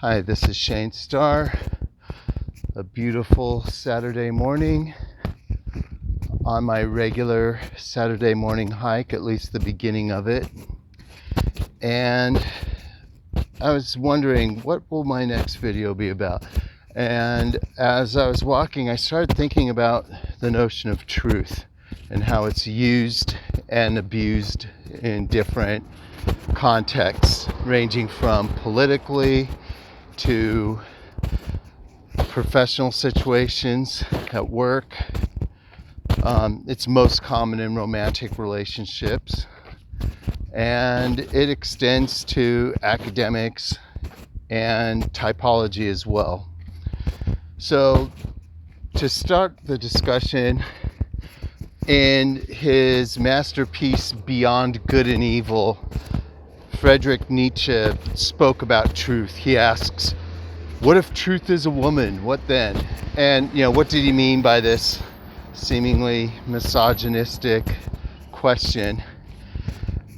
Hi, this is Starr. A beautiful Saturday morning on my regular Saturday morning hike, at least the beginning of it. And I was wondering, what will my next video be about? And as I was walking, I started thinking about the notion of truth and how it's used and abused in different contexts, ranging from politically to professional situations at work. It's most common in romantic relationships, and it extends to academics and typology as well. So to start the discussion, in his masterpiece Beyond Good and Evil, Fredrick Nietzsche spoke about truth. He asks, what if truth is a woman? What then? And, what did he mean by this seemingly misogynistic question?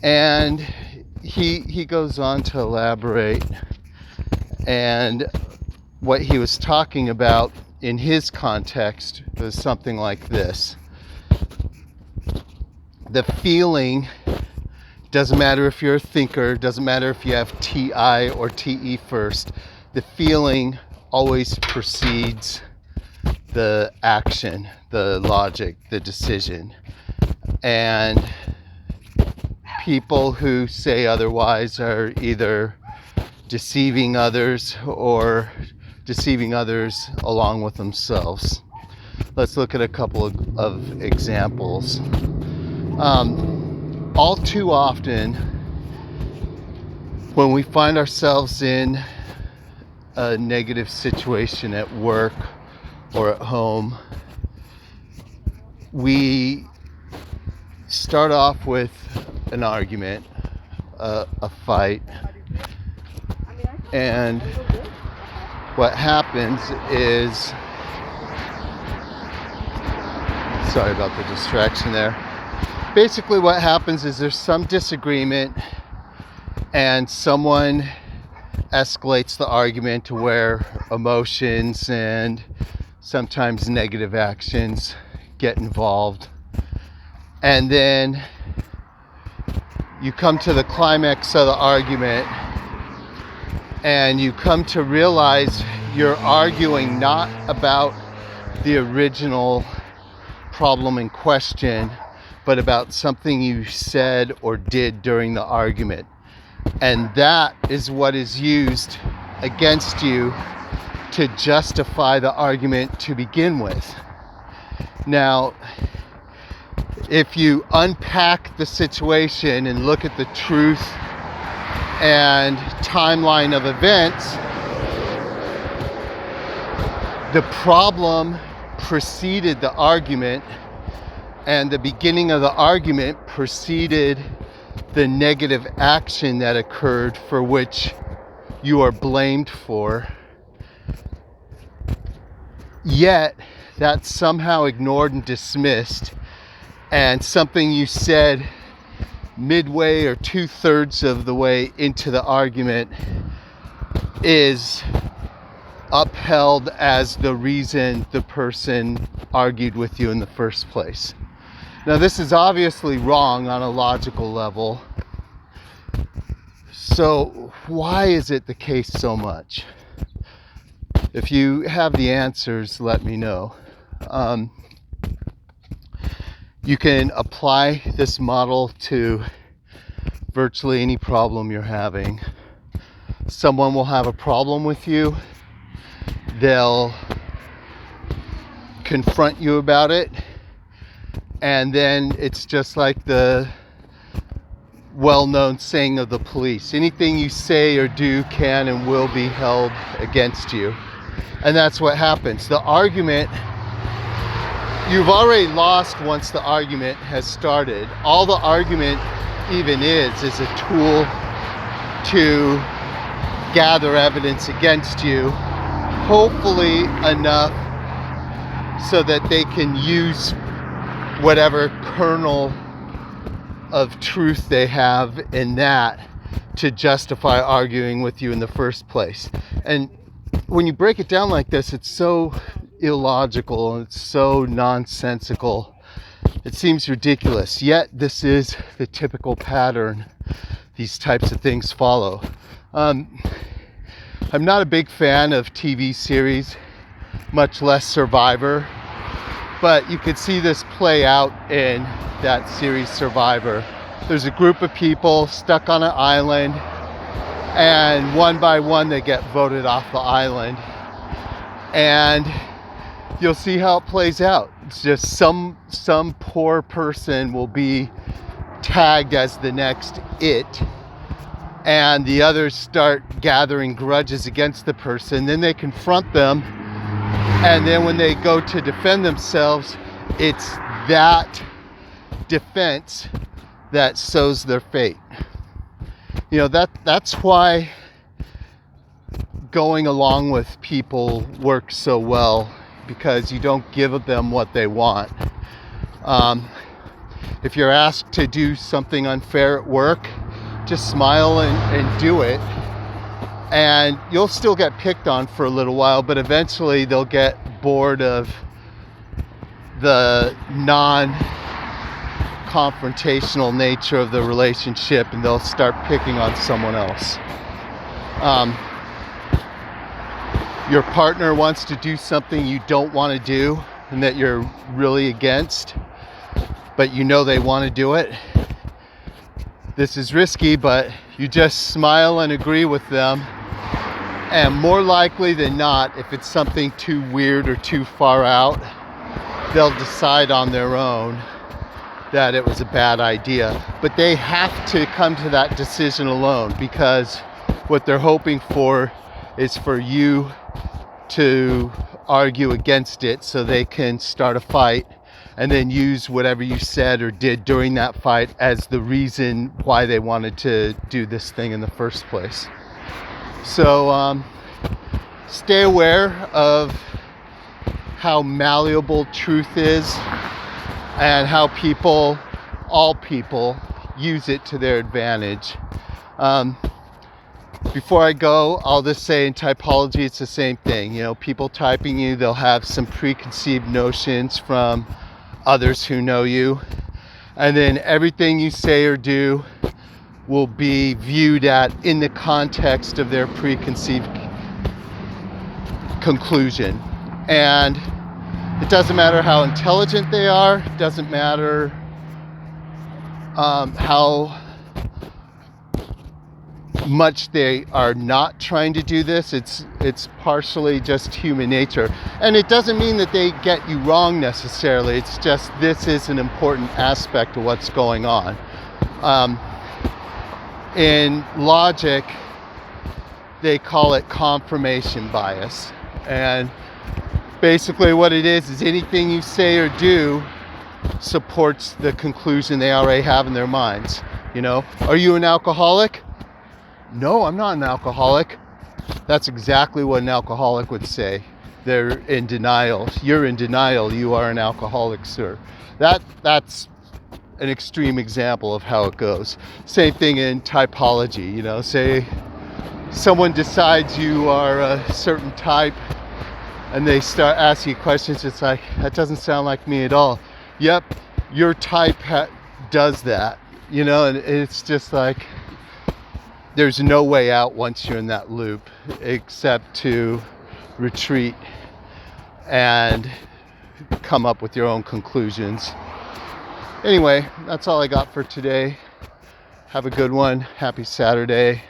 And he goes on to elaborate. And what he was talking about in his context was something like this. The feeling, doesn't matter if you're a thinker, doesn't matter if you have TI or TE first, the feeling always precedes the action, the logic, the decision. And people who say otherwise are either deceiving others or deceiving others along with themselves. Let's look at a couple of examples. All too often, when we find ourselves in a negative situation at work or at home, we start off with an argument, a fight, and what happens is, sorry about the distraction there. Basically what happens is there's some disagreement and someone escalates the argument to where emotions and sometimes negative actions get involved. And then you come to the climax of the argument and you come to realize you're arguing not about the original problem in question, but about something you said or did during the argument. And that is what is used against you to justify the argument to begin with. Now, if you unpack the situation and look at the truth and timeline of events, the problem preceded the argument, and the beginning of the argument preceded the negative action that occurred for which you are blamed for. Yet, that's somehow ignored and dismissed, and something you said midway or 2/3 of the way into the argument is upheld as the reason the person argued with you in the first place. Now, this is obviously wrong on a logical level. So why is it the case so much? If you have the answers, let me know. You can apply this model to virtually any problem you're having. Someone will have a problem with you. They'll confront you about it. And then it's just like the well-known saying of the police. Anything you say or do can and will be held against you. And that's what happens. The argument, you've already lost once the argument has started. All the argument even is a tool to gather evidence against you, hopefully enough so that they can use whatever kernel of truth they have in that to justify arguing with you in the first place. And when you break it down like this, it's so illogical and it's so nonsensical. It seems ridiculous, yet this is the typical pattern these types of things follow. I'm not a big fan of TV series, much less Survivor, but you could see this play out in that series Survivor. There's a group of people stuck on an island, and one by one they get voted off the island, and you'll see how it plays out. It's just some poor person will be tagged as the next it, and the others start gathering grudges against the person. Then they confront them, and then when they go to defend themselves, it's that defense that sows their fate. You know, that's why going along with people works so well, because you don't give them what they want. If you're asked to do something unfair at work, just smile and do it, and you'll still get picked on for a little while, but eventually they'll get bored of the non-confrontational nature of the relationship, and they'll start picking on someone else. Your partner wants to do something you don't want to do and that you're really against, but you know they want to do it. This is risky, but you just smile and agree with them, and more likely than not, if it's something too weird or too far out, they'll decide on their own that it was a bad idea. But they have to come to that decision alone, because what they're hoping for is for you to argue against it so they can start a fight and then use whatever you said or did during that fight as the reason why they wanted to do this thing in the first place. So stay aware of how malleable truth is and how all people use it to their advantage. Before I go, I'll just say in typology it's the same thing. You know, people typing you, they'll have some preconceived notions from others who know you, and then everything you say or do will be viewed in the context of their preconceived conclusion. And it doesn't matter how intelligent they are, it doesn't matter how much they are not trying to do this. It's partially just human nature, and it doesn't mean that they get you wrong necessarily. It's just this is an important aspect of what's going on. In logic, they call it confirmation bias, and basically what it is anything you say or do supports the conclusion they already have in their minds. You know, are you an alcoholic? No, I'm not an alcoholic. That's exactly what an alcoholic would say. They're in denial. You're in denial. You are an alcoholic, sir. That's an extreme example of how it goes. Same thing in typology. You know, say someone decides you are a certain type and they start asking you questions. It's like, that doesn't sound like me at all. Yep, your type does that. You know, and it's just like, there's no way out once you're in that loop except to retreat and come up with your own conclusions. Anyway, that's all I got for today. Have a good one. Happy Saturday.